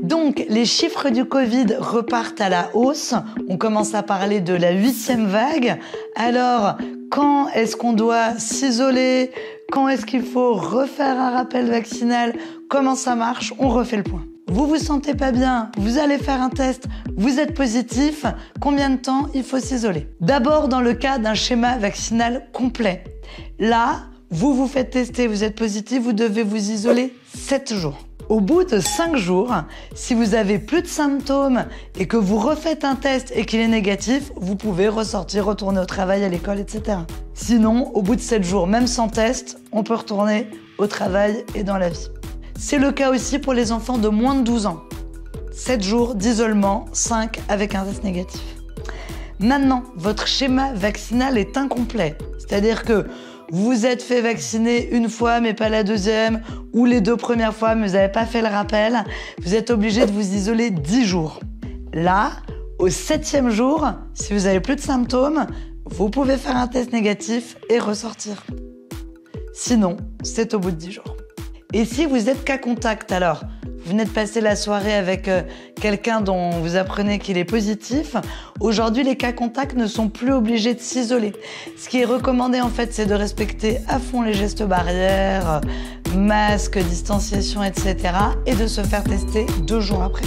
Donc, les chiffres du Covid repartent à la hausse. On commence à parler de la 8e vague. Alors, quand est-ce qu'on doit s'isoler? Quand est-ce qu'il faut refaire un rappel vaccinal? Comment ça marche? On refait le point. Vous vous sentez pas bien, vous allez faire un test, vous êtes positif, combien de temps il faut s'isoler? D'abord dans le cas d'un schéma vaccinal complet. Là, vous vous faites tester, vous êtes positif, vous devez vous isoler 7 jours. Au bout de 5 jours, si vous avez plus de symptômes et que vous refaites un test et qu'il est négatif, vous pouvez ressortir, retourner au travail, à l'école, etc. Sinon, au bout de 7 jours, même sans test, on peut retourner au travail et dans la vie. C'est le cas aussi pour les enfants de moins de 12 ans. 7 jours d'isolement, 5 avec un test négatif. Maintenant, votre schéma vaccinal est incomplet. C'est-à-dire que vous êtes fait vacciner une fois mais pas la deuxième, ou les 2 premières fois mais vous n'avez pas fait le rappel. Vous êtes obligé de vous isoler 10 jours. Là, au 7e jour, si vous avez plus de symptômes, vous pouvez faire un test négatif et ressortir. Sinon, c'est au bout de 10 jours. Et si vous êtes cas contact, alors, vous venez de passer la soirée avec quelqu'un dont vous apprenez qu'il est positif, aujourd'hui, les cas contacts ne sont plus obligés de s'isoler. Ce qui est recommandé, en fait, c'est de respecter à fond les gestes barrières, masque, distanciation, etc. et de se faire tester 2 jours après.